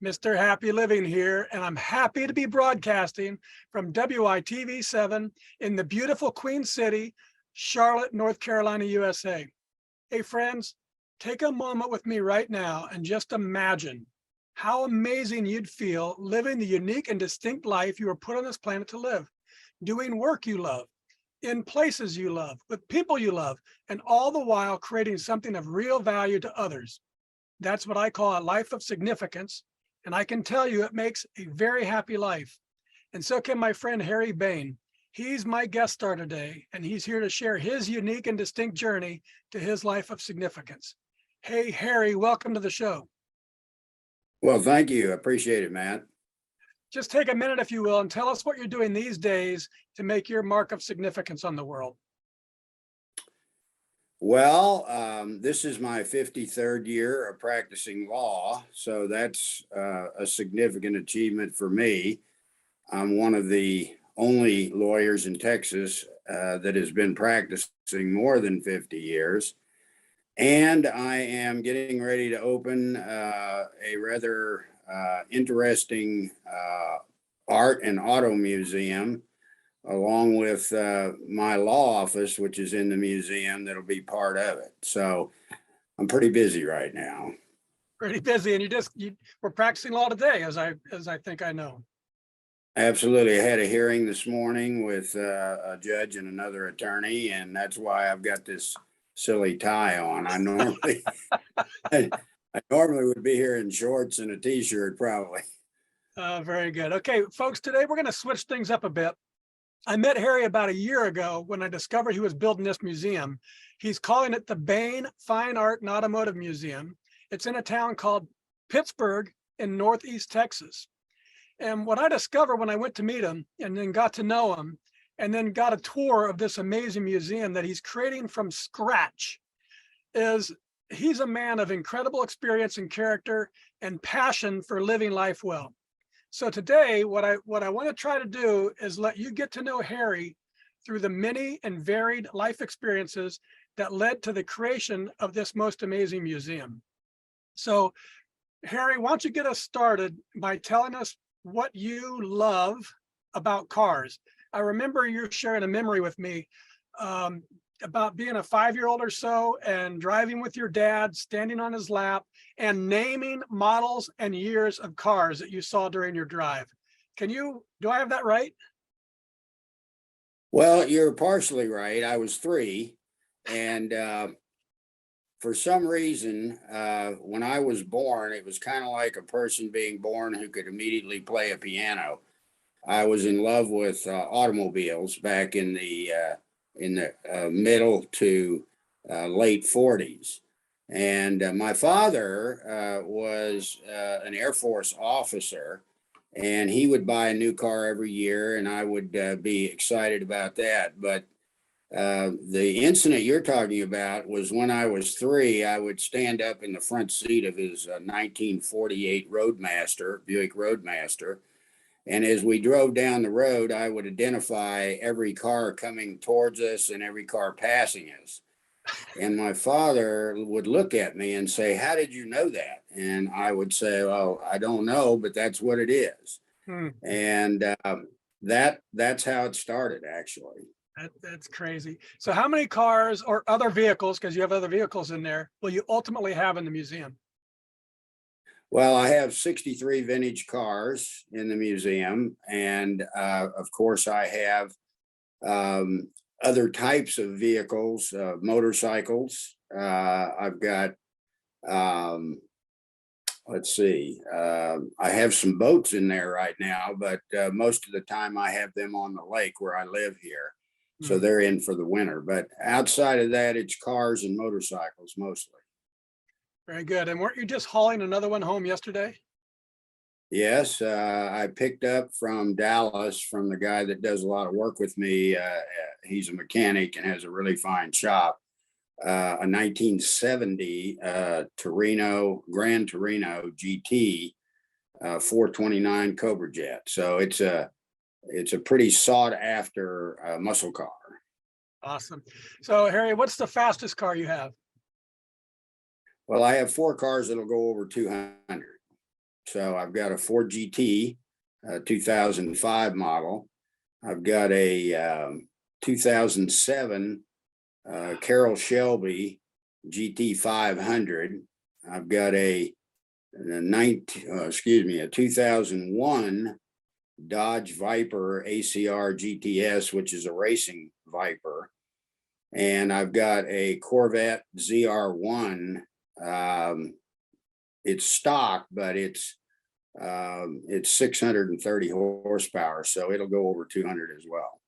Mr. Happy Living here, and I'm happy to be broadcasting from WITV7 in the beautiful Queen City, Charlotte, North Carolina, USA. Hey friends, take a moment with me right now and just imagine how amazing you'd feel living the unique and distinct life you were put on this planet to live, doing work you love, in places you love, with people you love, and all the while creating something of real value to others. That's what I call a life of significance. And I can tell you it makes a very happy life. And so can my friend Harry Bayne. He's my guest star today, and he's here to share his unique and distinct journey to his life of significance. Hey, Harry, welcome to the show. Well, thank you. I appreciate it, Matt. Just take a minute, if you will, and tell us what you're doing these days to make your mark of significance on the world. Well, this is my 53rd year of practicing law, so that's a significant achievement for me. I'm one of the only lawyers in Texas that has been practicing more than 50 years. And I am getting ready to open a rather interesting art and auto museum, along with my law office, which is in the museum, that'll be part of it. So I'm pretty busy right now. Pretty busy, and you were practicing law today, as I think I know. Absolutely. I had a hearing this morning with a judge and another attorney, and that's why I've got this silly tie on. I normally would be here in shorts and a t-shirt, probably. Very good. Okay, folks, today we're going to switch things up a bit. I met Harry about a year ago when I discovered he was building this museum. He's calling it the Bayne Fine Art and Automotive Museum. It's in a town called Pittsburg in Northeast Texas. And what I discovered when I went to meet him and then got to know him and then got a tour of this amazing museum that he's creating from scratch is he's a man of incredible experience and character and passion for living life well. So today, what I want to try to do is let you get to know Harry through the many and varied life experiences that led to the creation of this most amazing museum. So Harry, why don't you get us started by telling us what you love about cars? I remember you sharing a memory with me about being a 5-year-old or so and driving with your dad, standing on his lap and naming models and years of cars that you saw during your drive. Do I have that right? Well, you're partially right. I was 3, and for some reason, when I was born, it was kind of like a person being born who could immediately play a piano. I was in love with automobiles back in the middle to late 40s. And my father was an Air Force officer, and he would buy a new car every year, and I would be excited about that. But the incident you're talking about was when I was 3. I would stand up in the front seat of his 1948 Roadmaster, Buick Roadmaster. And as we drove down the road, I would identify every car coming towards us and every car passing us. And my father would look at me and say, "How did you know that?" And I would say, "Well, I don't know, but that's what it is." And that's how it started, actually. That's crazy. So how many cars or other vehicles, because you have other vehicles in there, will you ultimately have in the museum? Well, I have 63 vintage cars in the museum. And of course, I have other types of vehicles, motorcycles. I've got, let's see, I have some boats in there right now, but most of the time I have them on the lake where I live here. So they're in for the winter. But outside of that, it's cars and motorcycles mostly. Very good. And weren't you just hauling another one home yesterday? Yes, I picked up from Dallas from the guy that does a lot of work with me. He's a mechanic and has a really fine shop. A 1970 Gran Torino GT 429 Cobra Jet. So it's a pretty sought after muscle car. Awesome. So Harry, what's the fastest car you have? Well, I have 4 cars that'll go over 200. So I've got a Ford GT, 2005 model. I've got a 2007 Carroll Shelby GT 500. I've got a 2001 Dodge Viper ACR GTS, which is a racing Viper. And I've got a Corvette ZR1. It's stock, but it's 630 horsepower, so it'll go over 200 as well.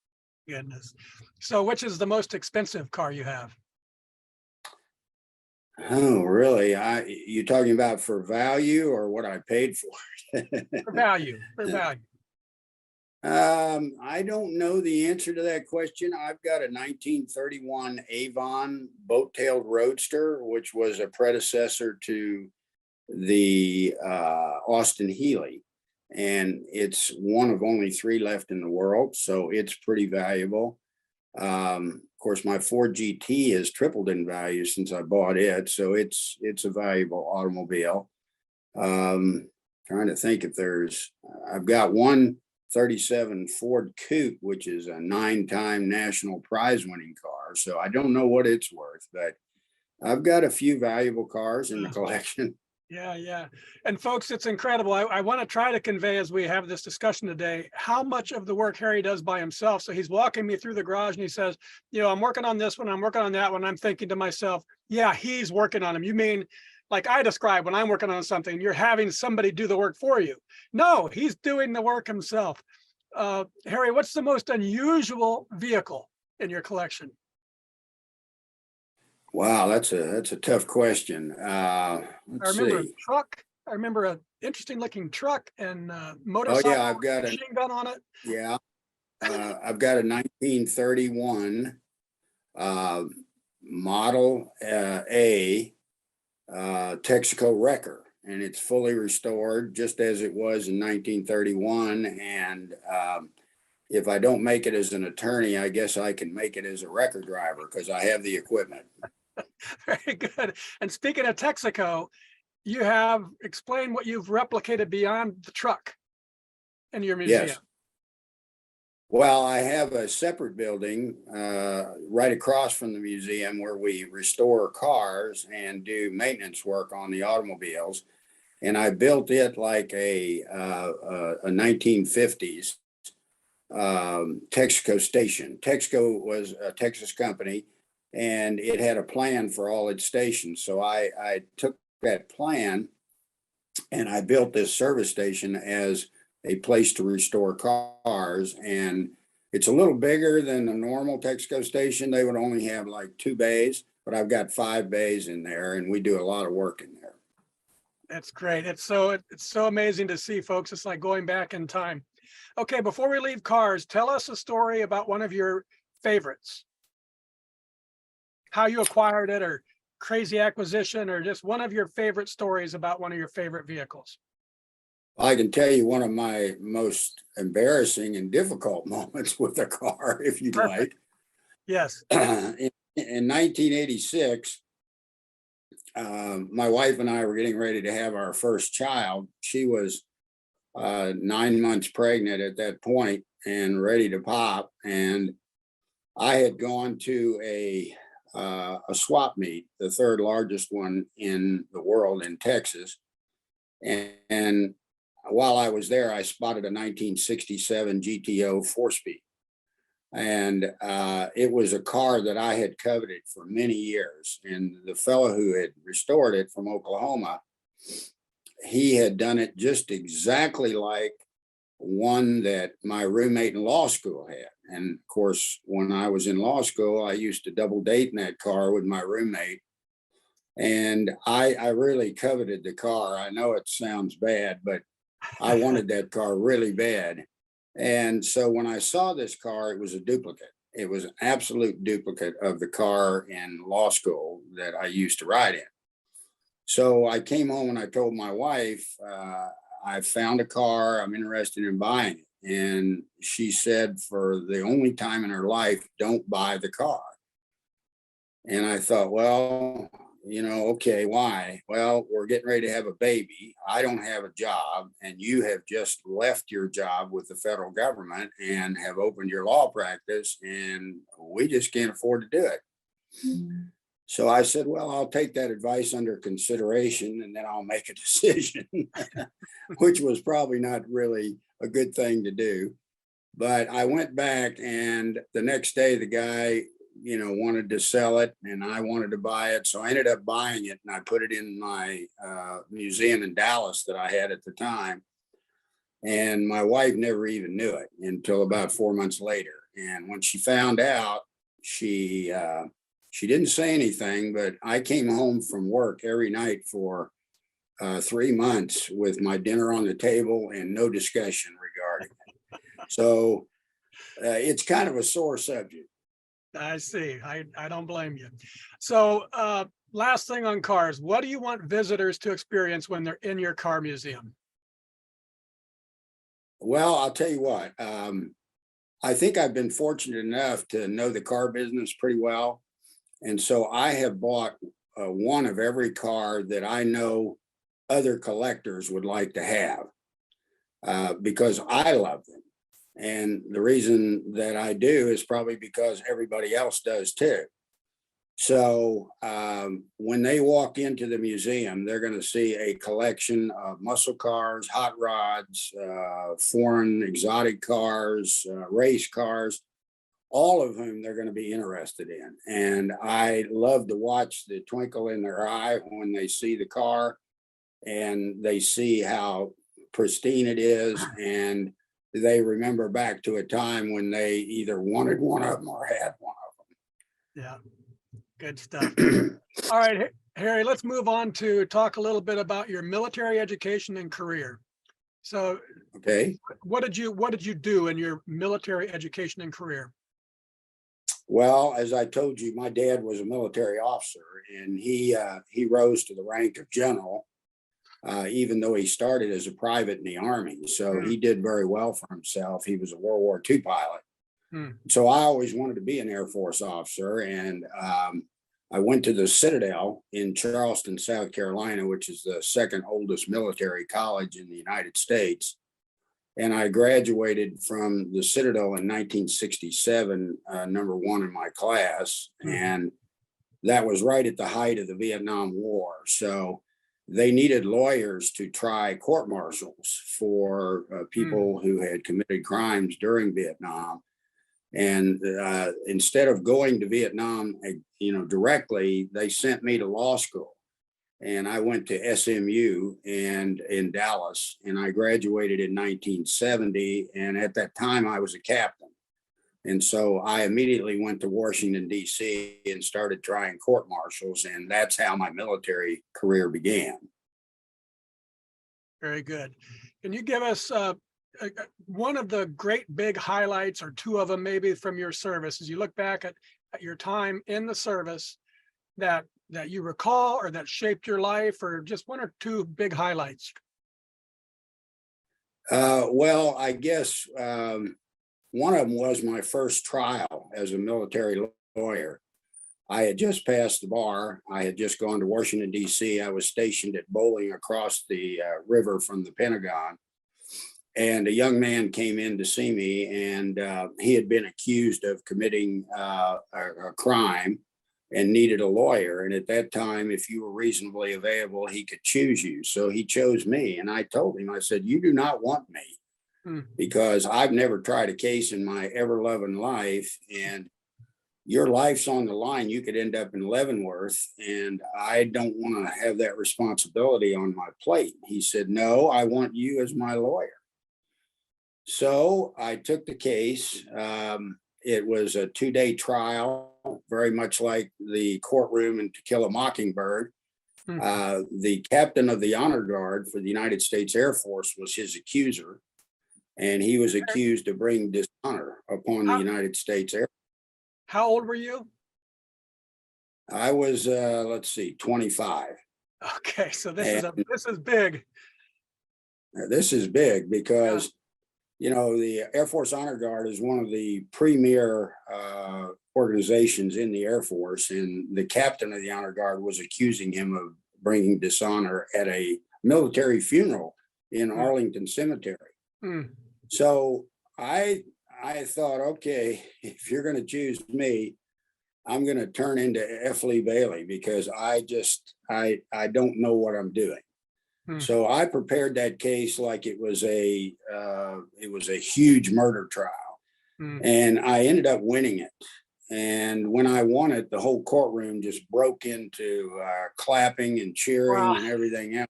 Goodness. So which is the most expensive car you have? Oh, really? You talking about for value or what I paid for? For value, for value. I don't know the answer to that question. I've got a 1931 Avon boat-tailed roadster, which was a predecessor to the Austin Healey, and it's one of only 3 left in the world, so it's pretty valuable. Of course, my Ford GT has tripled in value since I bought it, so it's a valuable automobile. Trying to think if I've got one 37 Ford Coupe, which is a 9-time national prize winning car, so I don't know what it's worth, but I've got a few valuable cars in the collection. Yeah, yeah. And folks, it's incredible. I want to try to convey as we have this discussion today, how much of the work Harry does by himself. So he's walking me through the garage and he says, I'm working on this one, I'm working on that one. I'm thinking to myself, yeah, he's working on them. You mean like I describe when I'm working on something, you're having somebody do the work for you. No, he's doing the work himself. Harry, what's the most unusual vehicle in your collection? Wow, that's a tough question. I Let's remember a see. truck. I remember an interesting looking truck and Oh motorcycle yeah, with a machine gun on it. yeah, I've got a 1931 Model A Texaco Wrecker, and it's fully restored just as it was in 1931. And if I don't make it as an attorney, I guess I can make it as a wrecker driver because I have the equipment. Very good. And speaking of Texaco, you have explained what you've replicated beyond the truck in your museum. Yes. Well, I have a separate building right across from the museum where we restore cars and do maintenance work on the automobiles. And I built it like a 1950s Texaco station. Texaco was a Texas company, and it had a plan for all its stations. So I took that plan and I built this service station as a place to restore cars. And it's a little bigger than a normal Texaco station. They would only have like 2 bays, but I've got 5 bays in there, and we do a lot of work in there. That's great. It's so amazing to see, folks. It's like going back in time. Okay, before we leave cars, tell us a story about one of your favorites. How you acquired it, or crazy acquisition, or just one of your favorite stories about one of your favorite vehicles. I can tell you one of my most embarrassing and difficult moments with a car, if you'd Perfect. like. Yes. In 1986, my wife and I were getting ready to have our first child. She was 9 months pregnant at that point and ready to pop. And I had gone to a swap meet, the 3rd largest one in the world in Texas. And while I was there, I spotted a 1967 GTO 4-speed. And it was a car that I had coveted for many years. And the fellow who had restored it from Oklahoma, he had done it just exactly like one that my roommate in law school had. And of course, when I was in law school, I used to double date in that car with my roommate. And I really coveted the car. I know it sounds bad, but I wanted that car really bad. And so when I saw this car, it was a duplicate. It was an absolute duplicate of the car in law school that I used to ride in. So I came home and I told my wife, I found a car, I'm interested in buying it. And she said, for the only time in her life, don't buy the car. And I thought, well, okay, why? Well, we're getting ready to have a baby. I don't have a job, and you have just left your job with the federal government and have opened your law practice, and we just can't afford to do it. So I said, well, I'll take that advice under consideration and then I'll make a decision, which was probably not really a good thing to do. But I went back, and the next day the guy, wanted to sell it and I wanted to buy it. So I ended up buying it and I put it in my museum in Dallas that I had at the time. And my wife never even knew it until about 4 months later. And when she found out, she didn't say anything, but I came home from work every night for 3 months with my dinner on the table and no discussion regarding it. So it's kind of a sore subject. I see. I don't blame you. So last thing on cars, what do you want visitors to experience when they're in your car museum? Well, I'll tell you what, I think I've been fortunate enough to know the car business pretty well. And so I have bought one of every car that I know other collectors would like to have because I love them. And the reason that I do is probably because everybody else does too. So when they walk into the museum, they're going to see a collection of muscle cars, hot rods, foreign exotic cars, race cars, all of whom they're going to be interested in. And I love to watch the twinkle in their eye when they see the car and they see how pristine it is. And they remember back to a time when they either wanted one of them or had one of Yeah, good stuff. them. All right, Harry, let's move on to talk a little bit about your military education and career. So Okay. what did you do in your military education and career? Well, as I told you, my dad was a military officer, and he rose to the rank of general, even though he started as a private in the Army. So he did very well for himself. He was a World War II pilot. So I always wanted to be an Air Force officer, and I went to the Citadel in Charleston, South Carolina, which is the second oldest military college in the United States. And I graduated from the Citadel in 1967, number one in my class. And that was right at the height of the Vietnam War. So they needed lawyers to try court martials for people who had committed crimes during Vietnam. And instead of going to Vietnam, directly, they sent me to law school. And I went to SMU and in Dallas, and I graduated in 1970. And at that time, I was a captain. And so I immediately went to Washington, D.C. and started trying court martials. And that's how my military career began. Very good. Can you give us one of the great big highlights, or two of them maybe, from your service as you look back at your time in the service that you recall or that shaped your life, or just one or two big highlights? Well, I guess one of them was my first trial as a military lawyer. I had just passed the bar. I had just gone to Washington, D.C. I was stationed at Bowling across the river from the Pentagon. And a young man came in to see me, and he had been accused of committing a crime and needed a lawyer. And at that time, if you were reasonably available, he could choose you. So he chose me. And I told him, I said, you do not want me because I've never tried a case in my ever loving life. And your life's on the line. You could end up in Leavenworth. And I don't want to have that responsibility on my plate. He said, no, I want you as my lawyer. So I took the case. It was a 2-day trial, very much like the courtroom in To Kill a Mockingbird. The captain of the honor guard for the United States Air Force was his accuser, and he was accused of bringing dishonor upon the United States Air Force. How old were you? I was, 25. Okay, so this is big. This is big because the Air Force Honor Guard is one of the premier organizations in the Air Force, and the captain of the honor guard was accusing him of bringing dishonor at a military funeral in Arlington Cemetery. Mm. So I thought, okay, if you're going to choose me, I'm going to turn into F. Lee Bailey, because I don't know what I'm doing. So I prepared that case like it was a huge murder trial, and I ended up winning it. And when I won it, the whole courtroom just broke into clapping and cheering and everything else.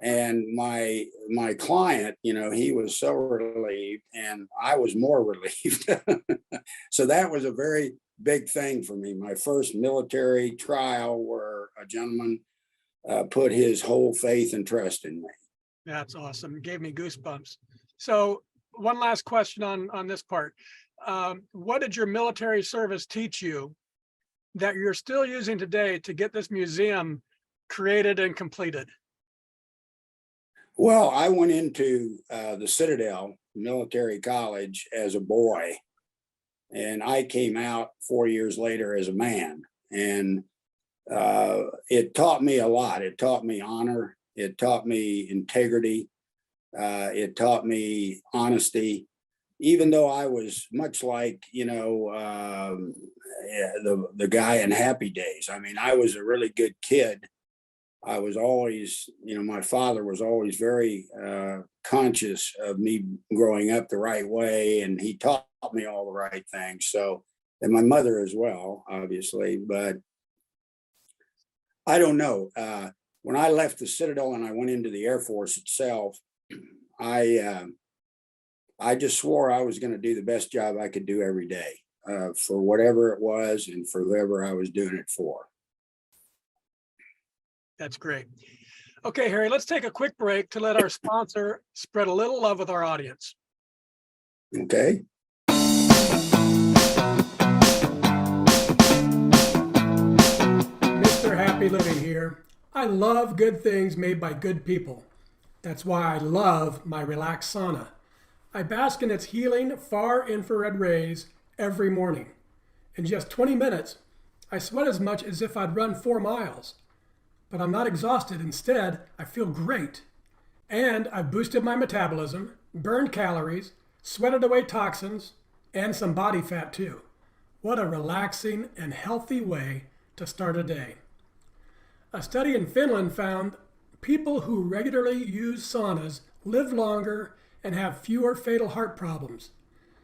And my client, he was so relieved, and I was more relieved. So that was a very big thing for me. My first military trial where a gentleman put his whole faith and trust in me. That's awesome. It gave me goosebumps. So one last question on this part. What did your military service teach you that you're still using today to get this museum created and completed? Well, I went into the Citadel Military College as a boy, and I came out 4 years later as a man. And it taught me a lot. It taught me honor. It taught me integrity. It taught me honesty. Even though I was much like, the guy in Happy Days. I mean, I was a really good kid. I was always, my father was always very conscious of me growing up the right way, and he taught me all the right things. So, and my mother as well, obviously. But I don't know. When I left the Citadel and I went into the Air Force itself, I just swore I was going to do the best job I could do every day for whatever it was and for whoever I was doing it for. That's great. Okay, Harry, let's take a quick break to let our sponsor spread a little love with our audience. Okay. Mr. Happy Living here. I love good things made by good people. That's why I love my Relax Sauna. I bask in its healing far infrared rays every morning. In just 20 minutes, I sweat as much as if I'd run 4 miles. But I'm not exhausted. Instead, I feel great. And I've boosted my metabolism, burned calories, sweated away toxins, and some body fat too. What a relaxing and healthy way to start a day. A study in Finland found people who regularly use saunas live longer and have fewer fatal heart problems.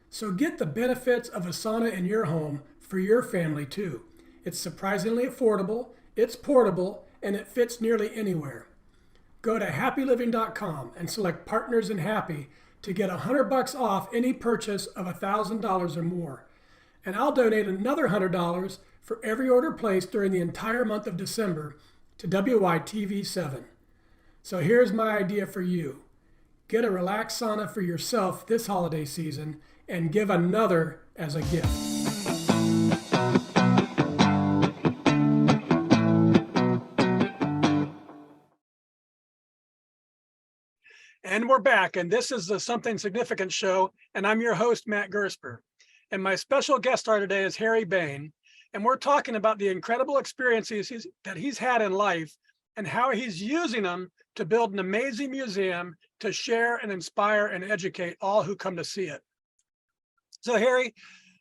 So get the benefits of a sauna in your home for your family too. It's surprisingly affordable, it's portable, and it fits nearly anywhere. Go to happyliving.com and select Partners in Happy to get $100 off any purchase of $1,000 or more. And I'll donate another $100 for every order placed during the entire month of December to WYTV7. So here's my idea for you. Get a relaxed sauna for yourself this holiday season and give another as a gift. And we're back, and this is the Something Significant show, and I'm your host, Matt Gersper. And my special guest star today is Harry Bayne, and we're talking about the incredible experiences that he's had in life and how he's using them to build an amazing museum to share and inspire and educate all who come to see it. So Harry,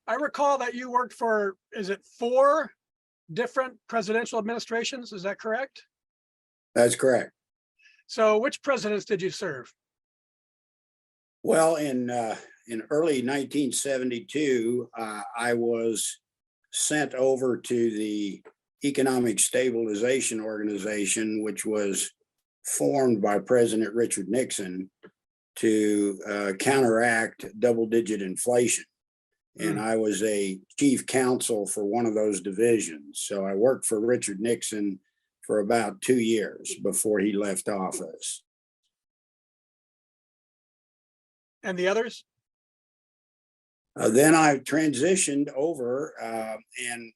I recall that you worked for, is it 4 different presidential administrations? Is that correct? That's correct. So which presidents did you serve? Well, in early 1972, I was sent over to the Economic Stabilization Organization, which was formed by President Richard Nixon to counteract double-digit inflation. And I was a chief counsel for one of those divisions. So I worked for Richard Nixon for about 2 years before he left office. And the others? Then I transitioned over and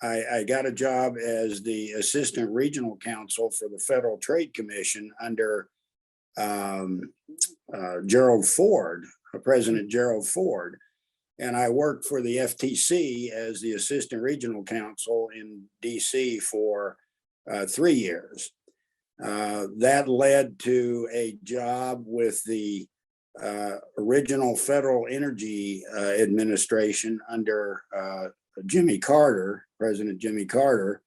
I got a job as the assistant regional counsel for the Federal Trade Commission under Gerald Ford, President Gerald Ford. and I worked for the FTC as the assistant regional counsel in DC for 3 years. That led to a job with the original Federal Energy Administration under Jimmy Carter, President Jimmy Carter.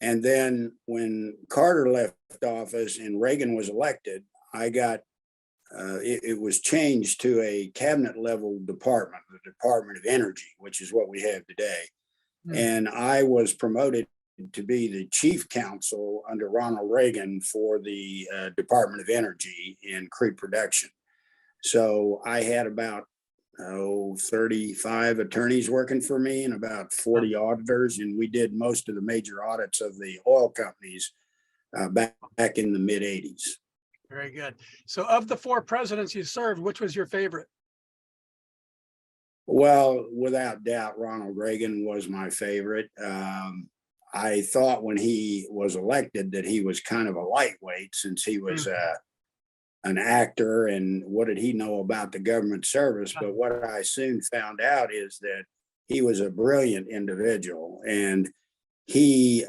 And then when Carter left office and Reagan was elected, I got it was changed to a cabinet level department, the Department of Energy, which is what we have today. And I was promoted to be the chief counsel under Ronald Reagan for the Department of Energy in creep production. So I had about 35 attorneys working for me and about 40 auditors, and we did most of the major audits of the oil companies back in the mid 80s. Very good. So of the 4 presidents you served, which was your favorite? Well, without doubt, Ronald Reagan was my favorite. I thought when he was elected that he was kind of a lightweight, since he was an actor, and what did he know about the government service? But what I soon found out is that he was a brilliant individual, and he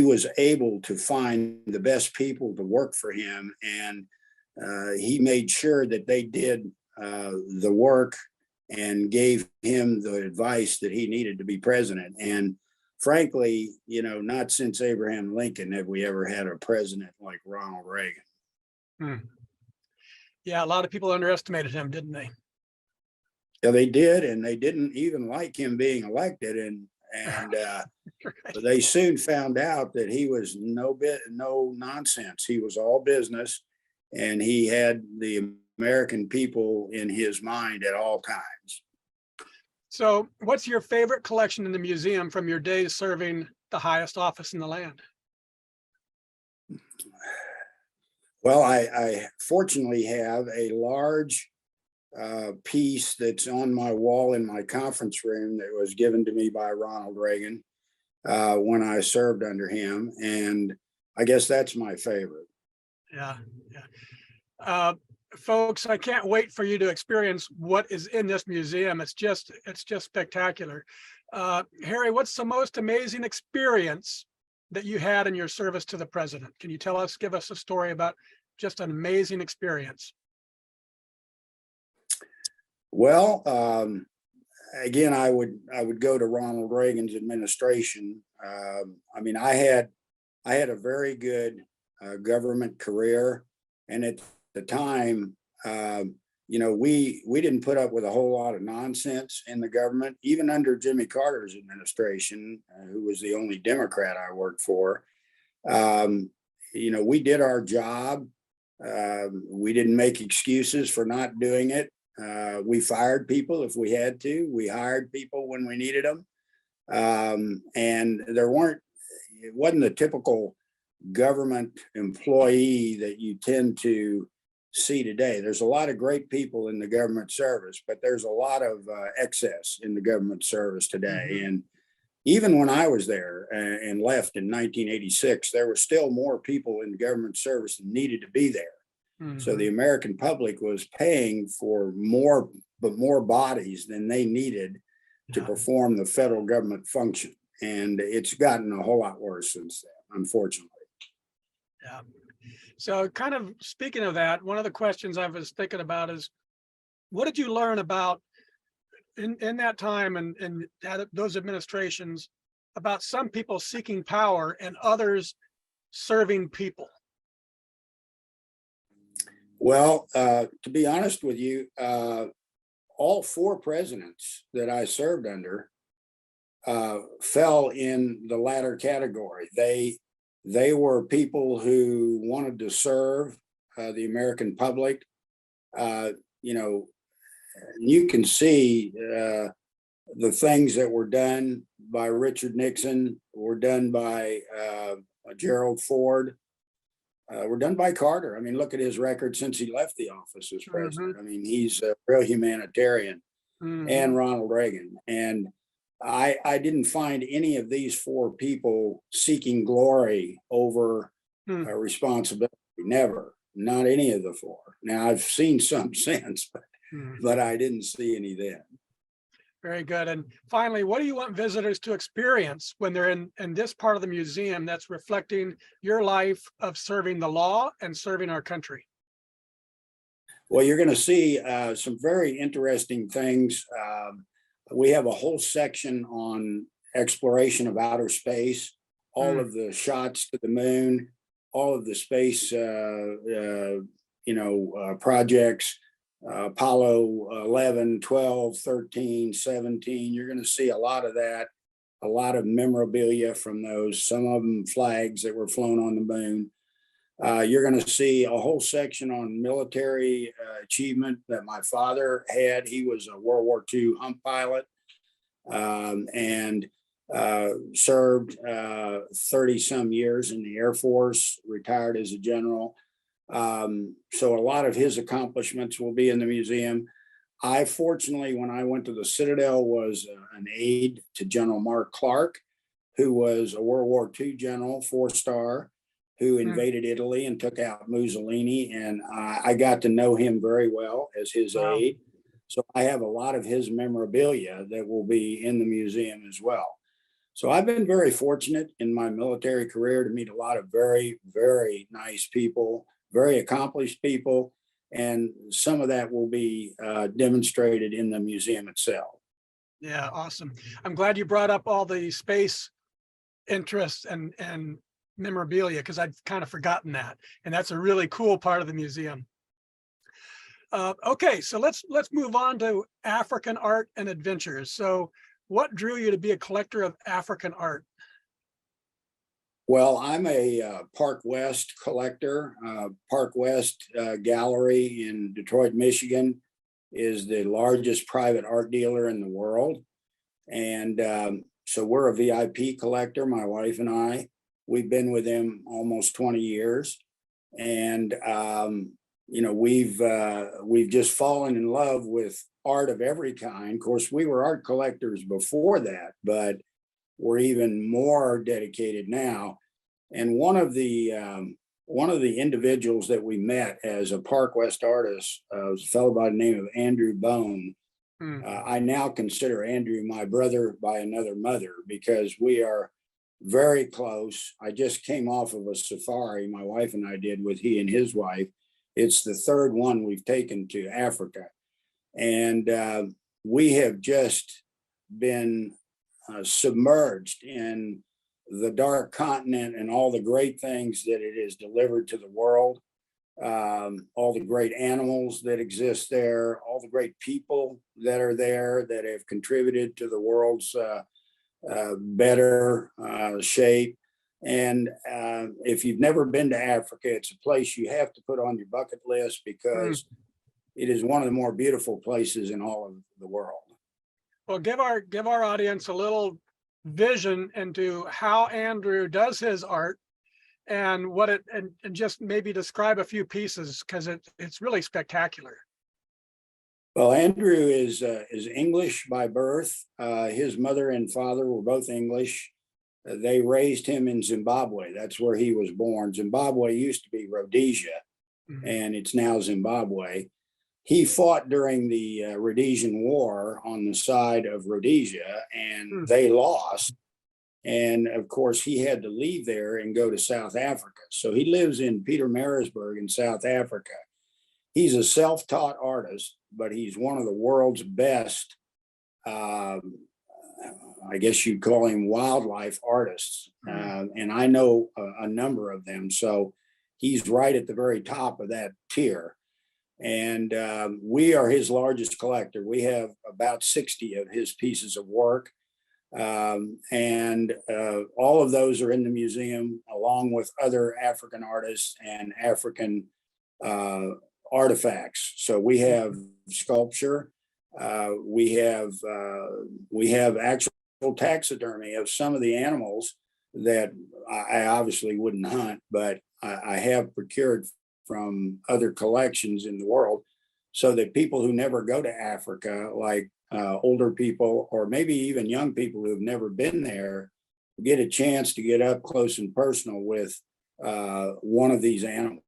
was able to find the best people to work for him, and he made sure that they did the work and gave him the advice that he needed to be president. And frankly, you know, not since Abraham Lincoln have we ever had a president like Ronald Reagan. Yeah, a lot of people underestimated him, didn't they? Yeah, they did, and they didn't even like him being elected. And they soon found out that he was no nonsense. He was all business, and he had the American people in his mind at all times. So what's your favorite collection in the museum from your days serving the highest office in the land? Well, I fortunately have a large piece that's on my wall in my conference room that was given to me by Ronald Reagan when I served under him. And I guess that's my favorite. Yeah. Folks, I can't wait for you to experience what is in this museum. It's just spectacular. Harry, what's the most amazing experience that you had in your service to the president? Can you give us a story about just an amazing experience? Well, again, I would go to Ronald Reagan's administration. I mean, I had a very good government career, and at the time, you know, we didn't put up with a whole lot of nonsense in the government, even under Jimmy Carter's administration, who was the only Democrat I worked for. You know, we did our job. We didn't make excuses for not doing it. We fired people if we had to. We hired people when we needed them. And it wasn't the typical government employee that you tend to see today. There's a lot of great people in the government service, but there's a lot of excess in the government service today. And even when I was there and left in 1986, there were still more people in the government service that needed to be there. So the American public was paying for more bodies than they needed to perform the federal government function. And it's gotten a whole lot worse since then, unfortunately. Yeah. So kind of speaking of that, one of the questions I was thinking about is, what did you learn about in that time and those administrations about some people seeking power and others serving people? Well, to be honest with you, all 4 presidents that I served under fell in the latter category. They were people who wanted to serve the American public. You know, you can see the things that were done by Richard Nixon, were done by Gerald Ford, were done by Carter. I mean, look at his record since he left the office as president. I mean, he's a real humanitarian. And Ronald Reagan. And I didn't find any of these 4 people seeking glory over responsibility. Never, not any of the 4. Now, I've seen some since, but Hmm. but I didn't see any then. Very good. And finally, what do you want visitors to experience when they're in this part of the museum that's reflecting your life of serving the law and serving our country? Well, you're going to see some very interesting things. We have a whole section on exploration of outer space, all Hmm. of the shots to the moon, all of the space, projects, Apollo 11, 12, 13, 17. You're going to see a lot of that, a lot of memorabilia from those, some of them flags that were flown on the moon. You're going to see a whole section on military achievement that my father had. He was a World War II hump pilot and served 30 some years in the Air Force, retired as a general. So a lot of his accomplishments will be in the museum. I fortunately, when I went to the Citadel, was an aide to General Mark Clark, who was a World War II general, 4-star, who Hmm. invaded Italy and took out Mussolini. And I got to know him very well as his Wow. aide. So I have a lot of his memorabilia that will be in the museum as well. So I've been very fortunate in my military career to meet a lot of very, very nice people, very accomplished people. And some of that will be demonstrated in the museum itself. Yeah, awesome. I'm glad you brought up all the space interests and memorabilia, because I'd kind of forgotten that. And that's a really cool part of the museum. Okay, so let's move on to African art and adventures. So what drew you to be a collector of African art? Well, I'm a Park West collector. Park West Gallery in Detroit, Michigan is the largest private art dealer in the world. And so we're a VIP collector, my wife and I. We've been with them almost 20 years. And, we've just fallen in love with art of every kind. Of course, we were art collectors before that, but we're even more dedicated now. And one of the individuals that we met as a Park West artist was a fellow by the name of Andrew Bone. Hmm. I now consider Andrew my brother by another mother because we are very close. I just came off of a safari my wife and I did with he and his wife. It's the third one we've taken to Africa. And we have just been submerged in the dark continent and all the great things that it has delivered to the world, all the great animals that exist there, all the great people that are there that have contributed to the world's better shape. And if you've never been to Africa, it's a place you have to put on your bucket list Hmm. because it is one of the more beautiful places in all of the world. Well, give our audience a little vision into how Andrew does his art and what it and just maybe describe a few pieces, because it's really spectacular. Well, Andrew is English by birth. His mother and father were both English. They raised him in Zimbabwe. That's where he was born. Zimbabwe used to be Rhodesia, Mhm. and it's now Zimbabwe. He fought during the Rhodesian War on the side of Rhodesia, and Hmm. they lost. And of course, he had to leave there and go to South Africa. So he lives in Pietermaritzburg in South Africa. He's a self-taught artist, but he's one of the world's best. Um, I guess you'd call him wildlife artists, and I know a number of them. So he's right at the very top of that tier. And we are his largest collector. We have about 60 of his pieces of work. And all of those are in the museum, along with other African artists and African artifacts. So we have sculpture, we have actual taxidermy of some of the animals that I obviously wouldn't hunt, but I have procured from other collections in the world, so that people who never go to Africa, like older people or maybe even young people who have never been there, get a chance to get up close and personal with one of these animals,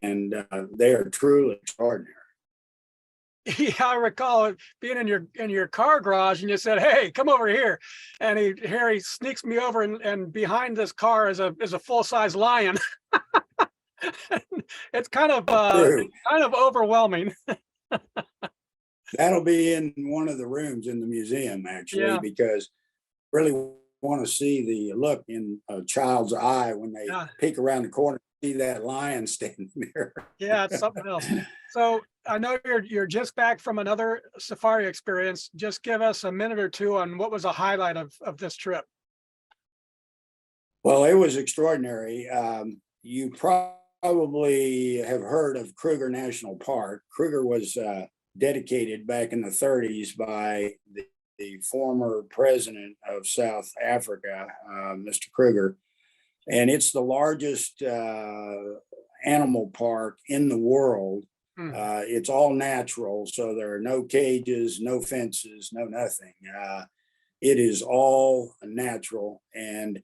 and they are truly extraordinary. Yeah, I recall being in your car garage, and you said, "Hey, come over here," and Harry sneaks me over, and behind this car is a full size lion. It's True. kind of overwhelming. That'll be in one of the rooms in the museum, actually, Yeah, because really want to see the look in a child's eye when they yeah, peek around the corner and see that lion standing there. yeah. It's something else. So I know you're just back from another safari experience. Just give us a minute or two on what was a highlight of this trip. Well, it was extraordinary. You probably have heard of Kruger National Park. Kruger was dedicated back in the 30s by the former president of South Africa, Mr. Kruger, and it's the largest animal park in the world. Hmm. It's all natural, so there are no cages, no fences, no nothing. It is all natural, and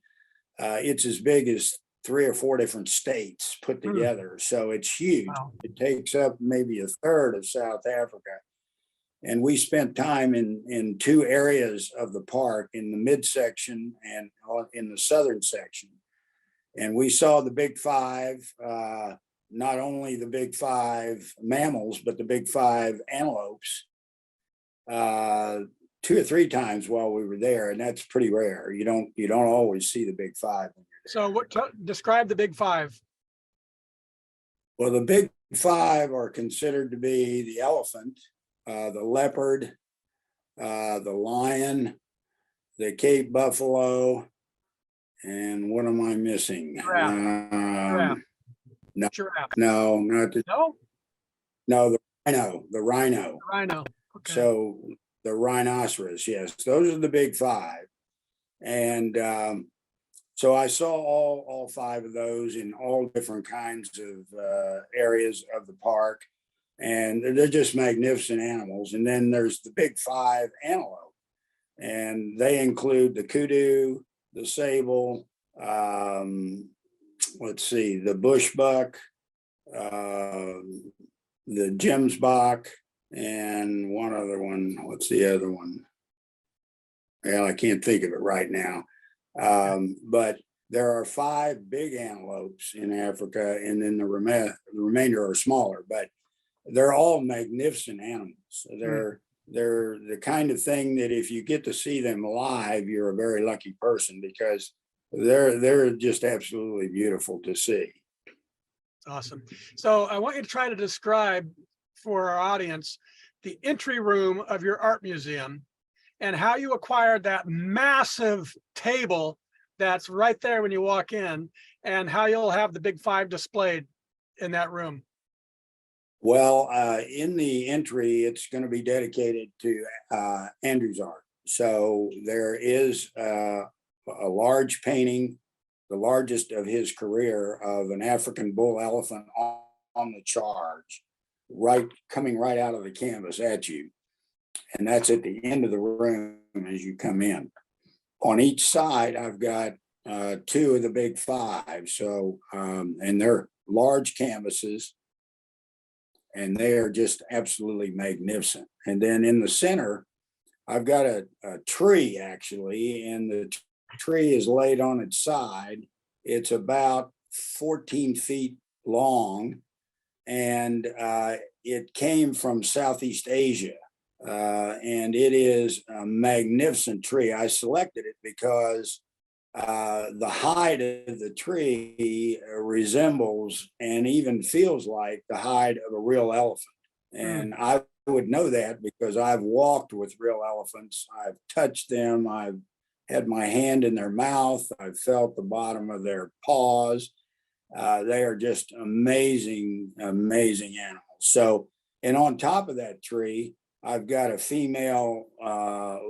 it's as big as 3 or 4 different states put Hmm. together. So it's huge. Wow. It takes up maybe a third of South Africa. And we spent time in 2 areas of the park, in the midsection and in the southern section. And we saw the big five, not only the big five mammals, but the big five antelopes, uh, 2 or 3 times while we were there, and that's pretty rare. You don't always see the big five when you're So there. describe the big five. Well, the big five are considered to be the elephant, the leopard, the lion, the Cape buffalo, and what am I missing? Giraffe. Giraffe. No, Giraffe. no, not the, No, no, the rhino. rhino. Okay. So the rhinoceros, yes, those are the big five. And so I saw all 5 of those in all different kinds of areas of the park, and they're just magnificent animals. And then there's the big five antelope, and they include the kudu, the sable, let's see, the bushbuck, the gemsbok, and one other one. What's the other one? Well, I can't think of it right now. But there are 5 big antelopes in Africa, and then the remainder are smaller, but they're all magnificent animals. Hmm. They're the kind of thing that if you get to see them live, you're a very lucky person, because they're just absolutely beautiful to see. Awesome. So I want you to try to describe for our audience the entry room of your art museum and how you acquired that massive table that's right there when you walk in, and how you'll have the big five displayed in that room. Well, in the entry, it's going to be dedicated to Andrew's art. So there is a large painting, the largest of his career, of an African bull elephant on the charge, coming right out of the canvas at you. And that's at the end of the room as you come in. On each side, I've got 2 of the big five. So, and they're large canvases, and they are just absolutely magnificent. And then in the center, I've got a tree, actually, and the tree is laid on its side. It's about 14 feet long, and it came from Southeast Asia. And it is a magnificent tree. I selected it because the hide of the tree resembles and even feels like the hide of a real elephant. Hmm. And I would know that because I've walked with real elephants. I've touched them. I've had my hand in their mouth. I've felt the bottom of their paws. They are just amazing, amazing animals. So, and on top of that tree, I've got a female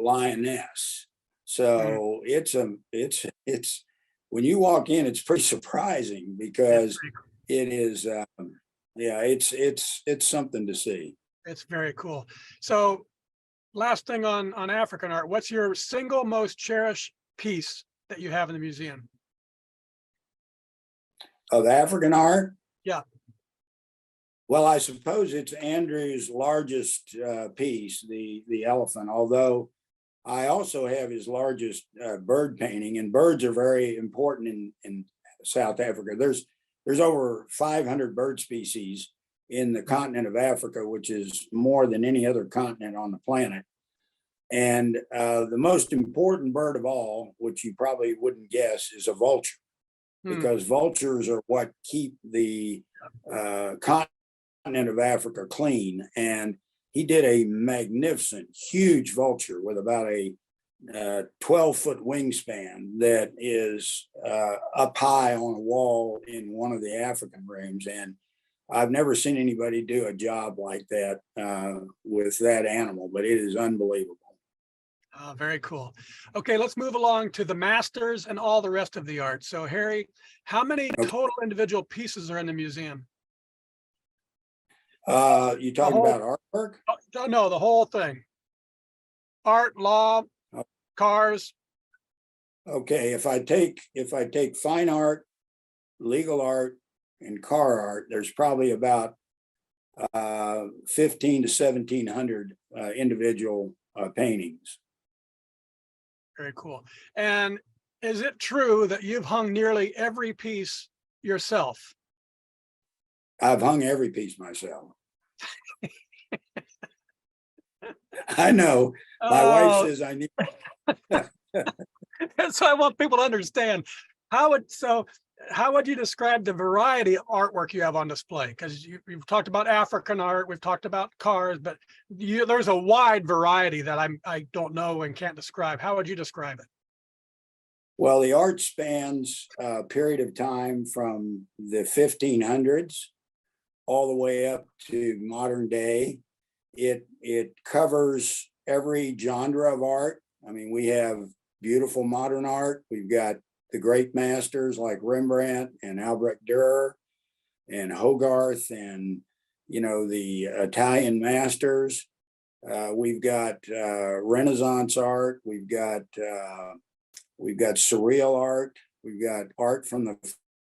lioness. Hmm. So it's when you walk in, it's pretty surprising Yeah, because it is, yeah, it's something to see. it's very cool. So last thing on African art, what's your single most cherished piece that you have in the museum? Of African art, Yeah. Well, I suppose it's Andrew's largest piece, the elephant, although I also have his largest bird painting, and birds are very important in South Africa. There's over 500 bird species in the continent of Africa, which is more than any other continent on the planet. And the most important bird of all, which you probably wouldn't guess, is a vulture, because vultures are what keep the continent of Africa clean. And he did a magnificent, huge vulture with about a 12-foot wingspan that is up high on a wall in one of the African rooms. And I've never seen anybody do a job like that with that animal, but it is unbelievable. Very cool. Okay, let's move along to the masters and all the rest of the art. So Harry, how many total individual pieces are in the museum? You talking about artwork? No, the whole thing. Art, law, cars. Okay, if I take fine art, legal art, and car art, there's probably about 15 to 1700 individual paintings. Very cool. And is it true that you've hung nearly every piece yourself? I've hung every piece myself. I know. My wife says I need. So I want people to understand how would you describe the variety of artwork you have on display? Because you've talked about African art, we've talked about cars, but there's a wide variety that I don't know and can't describe. How would you describe it? Well, the art spans a period of time from the 1500s all the way up to modern day. It covers every genre of art. I mean, we have beautiful modern art. We've got the great masters like Rembrandt and Albrecht Dürer and Hogarth, and the Italian masters. We've got Renaissance art. We've got surreal art. We've got art from the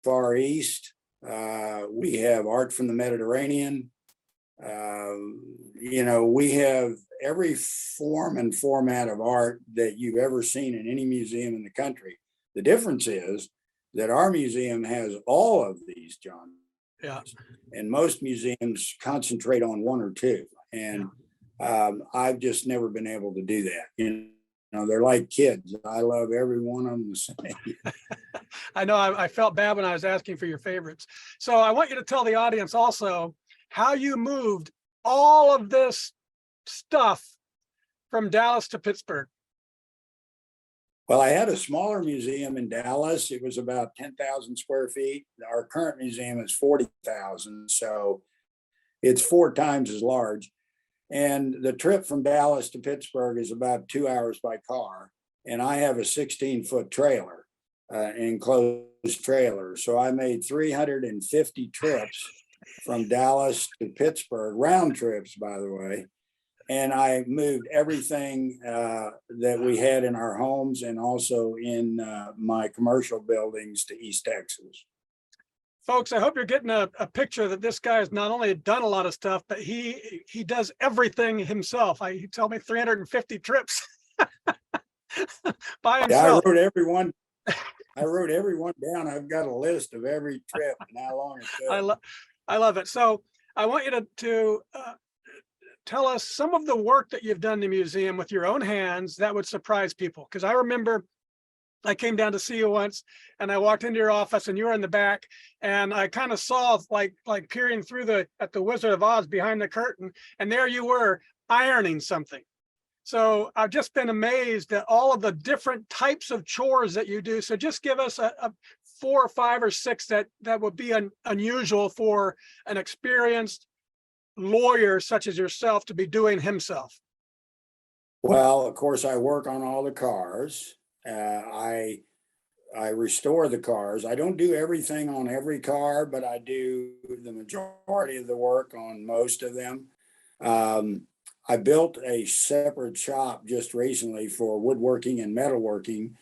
Far East. We have art from the Mediterranean. We have every form and format of art that you've ever seen in any museum in the country. The difference is that our museum has all of these genres. Yeah. And most museums concentrate on one or two. And I've just never been able to do that. They're like kids. I love every one of them the same. I know I felt bad when I was asking for your favorites. So I want you to tell the audience also how you moved all of this stuff from Dallas to Pittsburgh. Well, I had a smaller museum in Dallas. It was about 10,000 square feet. Our current museum is 40,000. So it's 4 times as large. And the trip from Dallas to Pittsburgh is about 2 hours by car. And I have a 16-foot trailer, enclosed trailer. So I made 350 trips from Dallas to Pittsburgh, round trips, by the way. And I moved everything that we had in our homes and also in my commercial buildings to East Texas. Folks, I hope you're getting a picture that this guy has not only done a lot of stuff, but he does everything himself. He told me 350 trips by himself. Yeah, I wrote every one down. I've got a list of every trip and how long it took. I love it. So I want you to tell us some of the work that you've done in the museum with your own hands that would surprise people. Because I remember I came down to see you once and I walked into your office and you were in the back and I kind of saw like peering through at the Wizard of Oz behind the curtain, and there you were ironing something. So I've just been amazed at all of the different types of chores that you do. So just give us a 4 or 5 or 6 that would be unusual for an experienced lawyer such as yourself to be doing himself. Well, of course, I work on all the cars. I restore the cars. I don't do everything on every car, but I do the majority of the work on most of them. I built a separate shop just recently for woodworking and metalworking,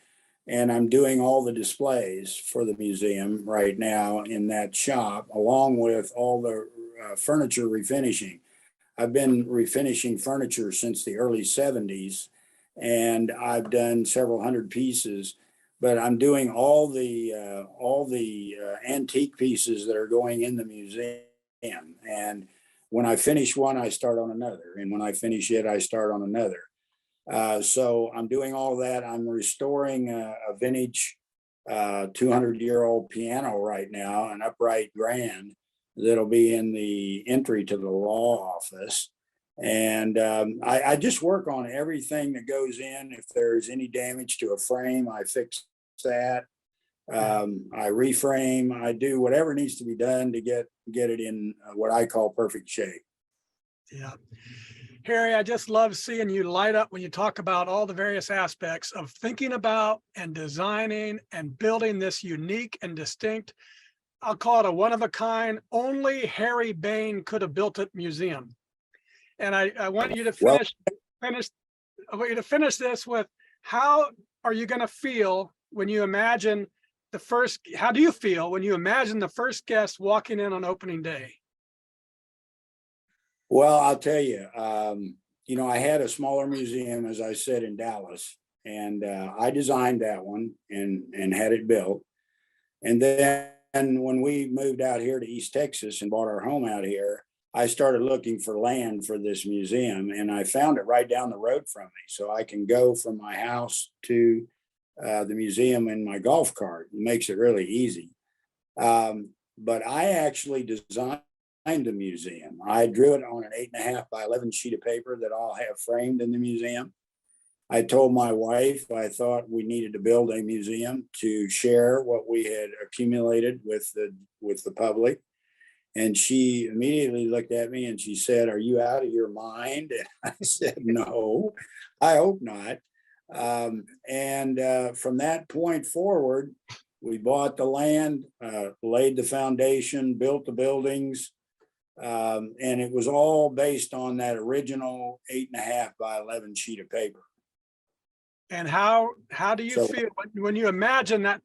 and I'm doing all the displays for the museum right now in that shop, along with all the furniture refinishing. I've been refinishing furniture since the early 70s, and I've done several hundred pieces. But I'm doing all the antique pieces that are going in the museum. And when I finish one, I start on another, and when I finish it, I start on another. So I'm doing all that. I'm restoring a vintage 200-year-old piano right now, an upright grand that'll be in the entry to the law office. And I just work on everything that goes in. If there's any damage to a frame, I fix that. I reframe. I do whatever needs to be done to get it in what I call perfect shape. Yeah. Harry, I just love seeing you light up when you talk about all the various aspects of thinking about and designing and building this unique and distinct, I'll call it a one of a kind, only Harry Bayne could have built it museum. And I want you to Well, I want you to finish this with, how are you going to feel when you imagine how do you feel when you imagine the first guest walking in on opening day? well, I'll tell you, I had a smaller museum, as I said, in Dallas, and I designed that one and had it built. And then when we moved out here to East Texas and bought our home out here, I started looking for land for this museum, and I found it right down the road from me. So I can go from my house to the museum in my golf cart. It makes it really easy. But I actually designed the museum. I drew it on an 8.5 by 11 sheet of paper that I'll have framed in the museum. I told my wife I thought we needed to build a museum to share what we had accumulated with the public. And she immediately looked at me and she said, "Are you out of your mind?" And I said, "No, I hope not." From that point forward, we bought the land, laid the foundation, built the buildings, and it was all based on that original 8.5 by 11 sheet of paper. And how do you feel when you imagine that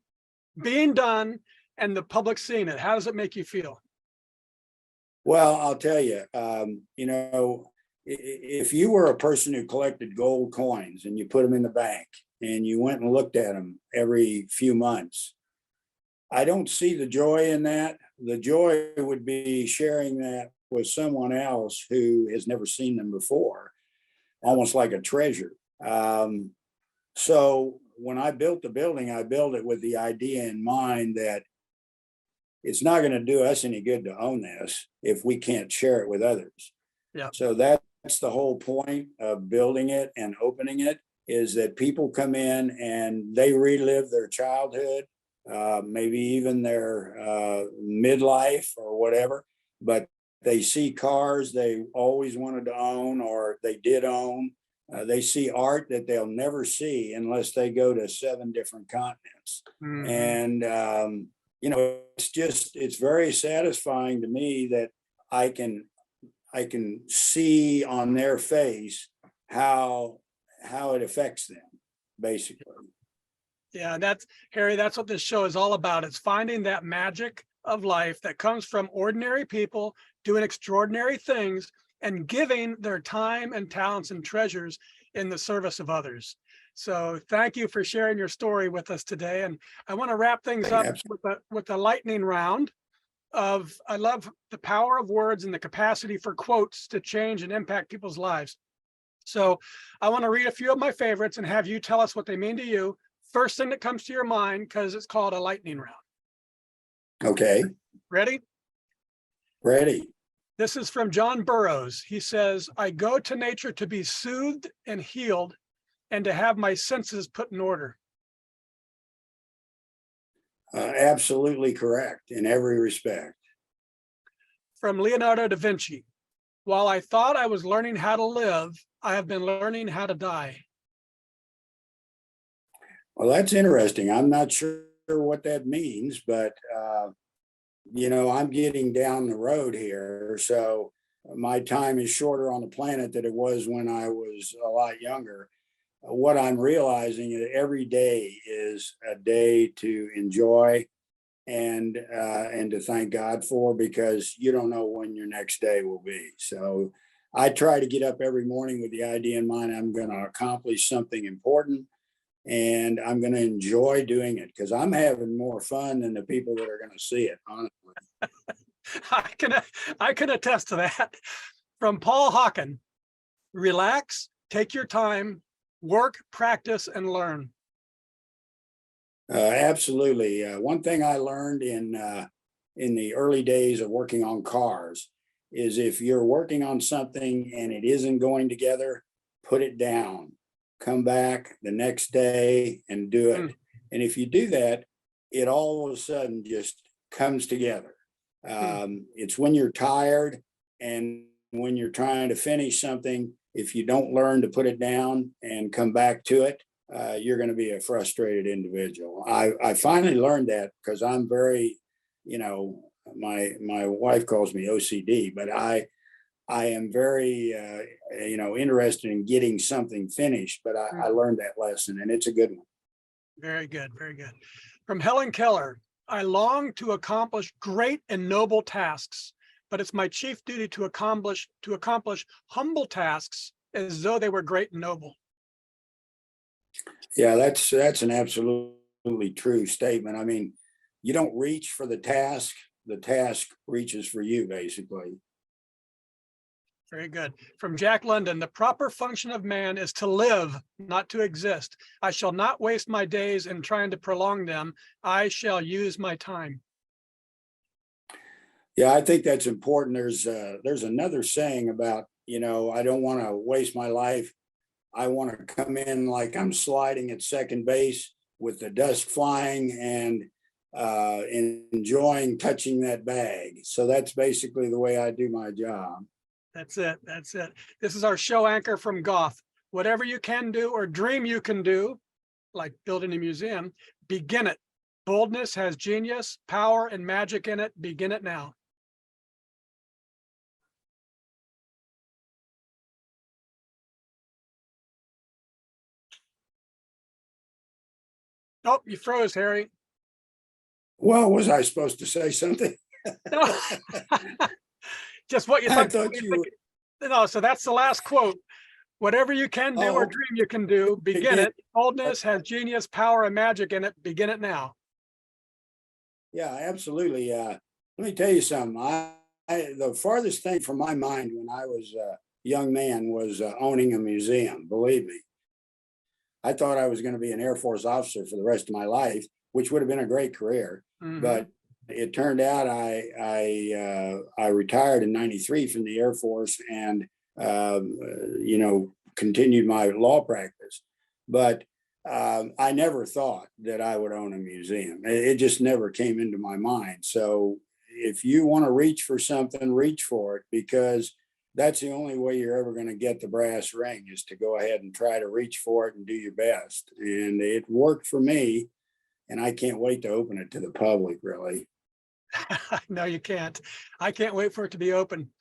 being done and the public seeing it? How does it make you feel? Well, I'll tell you, if you were a person who collected gold coins and you put them in the bank and you went and looked at them every few months, I don't see the joy in that. The joy would be sharing that with someone else who has never seen them before, almost like a treasure. So when I built the building, I built it with the idea in mind that it's not going to do us any good to own this if we can't share it with others. Yeah. So that's the whole point of building it and opening it, is that people come in and they relive their childhood, maybe even their midlife or whatever, but they see cars they always wanted to own or they did own. They see art that they'll never see unless they go to 7 different continents. Mm-hmm. And it's very satisfying to me that I can see on their face how it affects them, basically. Yeah, Harry, that's what this show is all about. It's finding that magic of life that comes from ordinary people doing extraordinary things and giving their time and talents and treasures in the service of others. So thank you for sharing your story with us today. And I want to wrap things up with a lightning round of, I love the power of words and the capacity for quotes to change and impact people's lives. So I want to read a few of my favorites and have you tell us what they mean to you. First thing that comes to your mind, because it's called a lightning round. Okay. Ready? Ready. This is from John Burroughs. He says, "I go to nature to be soothed and healed and to have my senses put in order." Absolutely correct in every respect. From Leonardo da Vinci, "While I thought I was learning how to live, I have been learning how to die." Well, that's interesting. I'm not sure what that means, but I'm getting down the road here. So my time is shorter on the planet than it was when I was a lot younger. What I'm realizing is every day is a day to enjoy and to thank God for, because you don't know when your next day will be. So I try to get up every morning with the idea in mind I'm going to accomplish something important, and I'm going to enjoy doing it because I'm having more fun than the people that are going to see it, honestly. I can I can attest to that. From Paul Hawken, relax, take your time, work, practice, and learn. Absolutely. One thing I learned in the early days of working on cars is if you're working on something and it isn't going together, put it down, come back the next day and do it. Mm, And if you do that, it all of a sudden just comes together. mm. It's when you're tired and when you're trying to finish something, if you don't learn to put it down and come back to it, you're going to be a frustrated individual. I finally learned that because I'm very, you know, my wife calls me OCD, but I am very, interested in getting something finished. But I learned that lesson, and it's a good one. Very good, very good. From Helen Keller, I long to accomplish great and noble tasks, but it's my chief duty to accomplish humble tasks as though they were great and noble. Yeah, that's an absolutely true statement. I mean, you don't reach for the task reaches for you, basically. Very good. From Jack London, the proper function of man is to live, not to exist. I shall not waste my days in trying to prolong them. I shall use my time. Yeah, I think that's important. There's another saying about, I don't want to waste my life. I want to come in like I'm sliding at second base with the dust flying and enjoying touching that bag. So that's basically the way I do my job. That's it. That's it. This is our show anchor from Goth. Whatever you can do or dream you can do, like building a museum, begin it. Boldness has genius, power, and magic in it. Begin it now. Oh, you froze, Harry. Well, was I supposed to say something? No. Just what you I thought. thought you. No, so that's the last quote. Whatever you can do or Oh, dream you can do, begin begin. it. Boldness has genius, power, and magic in it. Begin it now. Yeah, absolutely. Let me tell you something. The farthest thing from my mind when I was a young man was owning a museum. Believe me, I thought I was going to be an Air Force officer for the rest of my life, which would have been a great career. Mhm. But it turned out I retired in '93 from the Air Force and continued my law practice. But I never thought that I would own a museum. It just never came into my mind. So if you want to reach for something, reach for it, because that's the only way you're ever going to get the brass ring, is to go ahead and try to reach for it and do your best. And it worked for me, and I can't wait to open it to the public, really. No, you can't. I can't wait for it to be open.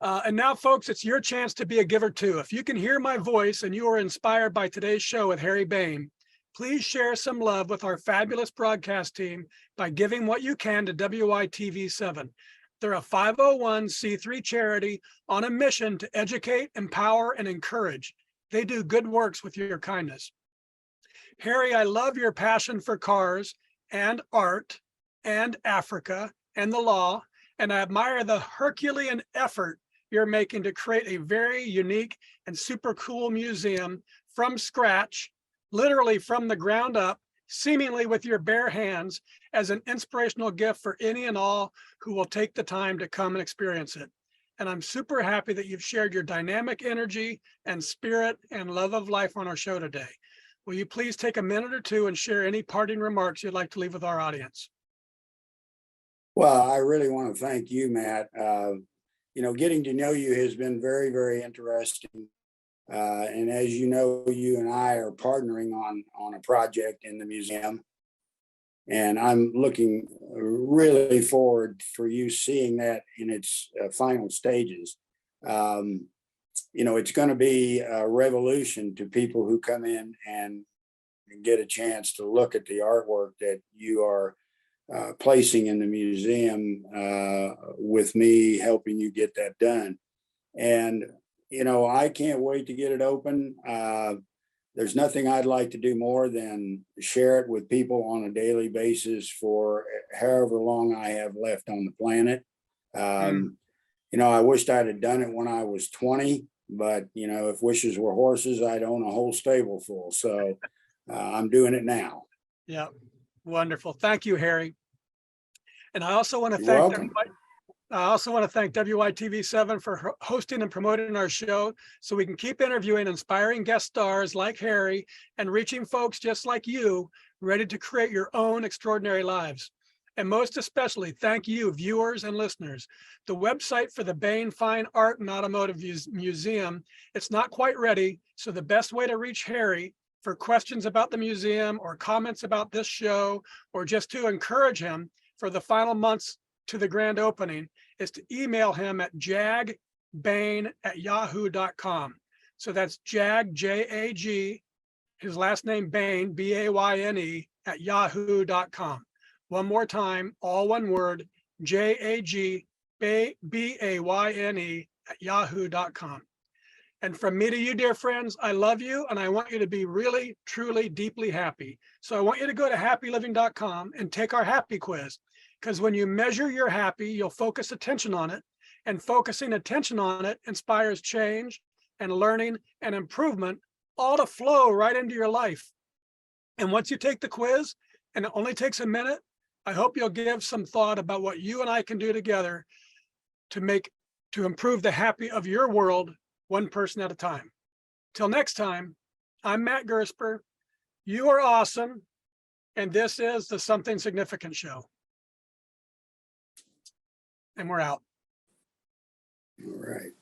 And now, folks, it's your chance to be a giver too. If you can hear my voice and you are inspired by today's show with Harry Bayne, please share some love with our fabulous broadcast team by giving what you can to WITV7. They're a 501c3 charity on a mission to educate, empower, and encourage. They do good works with your kindness. Harry, I love your passion for cars and art and Africa and the law, and I admire the Herculean effort you're making to create a very unique and super cool museum from scratch, literally from the ground up, seemingly with your bare hands, as an inspirational gift for any and all who will take the time to come and experience it. And I'm super happy that you've shared your dynamic energy and spirit and love of life on our show today. Will you please take a minute or two and share any parting remarks you'd like to leave with our audience? Well, I really want to thank you, Matt. Getting to know you has been very, very interesting. And as you know, you and I are partnering on a project in the museum. And I'm looking really forward for you seeing that in its final stages. It's going to be a revolution to people who come in and get a chance to look at the artwork that you are placing in the museum with me helping you get that done. And, you know, I can't wait to get it open. There's nothing I'd like to do more than share it with people on a daily basis for however long I have left on the planet. You know, I wished I'd have done it when I was 20, but, you know, if wishes were horses, I'd own a whole stable full. So I'm doing it now. Yeah, wonderful. Thank you, Harry. And I also want to You're thank welcome. WYTV7 for hosting and promoting our show so we can keep interviewing inspiring guest stars like Harry and reaching folks just like you, ready to create your own extraordinary lives. And most especially, thank you, viewers and listeners. The website for the Bayne Fine Art and Automotive Museum, it's not quite ready, so the best way to reach Harry for questions about the museum or comments about this show, or just to encourage him for the final months to the grand opening, is to email him at jagbane@yahoo.com. So that's Jag, J-A-G, his last name Bayne, B-A-Y-N-E, at yahoo.com. One more time, all one word, J-A-G, B-A-Y-N-E at yahoo.com. And from me to you, dear friends, I love you and I want you to be really, truly, deeply happy. So I want you to go to happyliving.com and take our happy quiz. Because when you measure your happy, you'll focus attention on it, and focusing attention on it inspires change and learning and improvement, all to flow right into your life. And once you take the quiz, and it only takes a minute, I hope you'll give some thought about what you and I can do together to improve the happy of your world, one person at a time. Till next time, I'm Matt Gersper. You are awesome. And this is the Something Significant Show. And we're out. All right.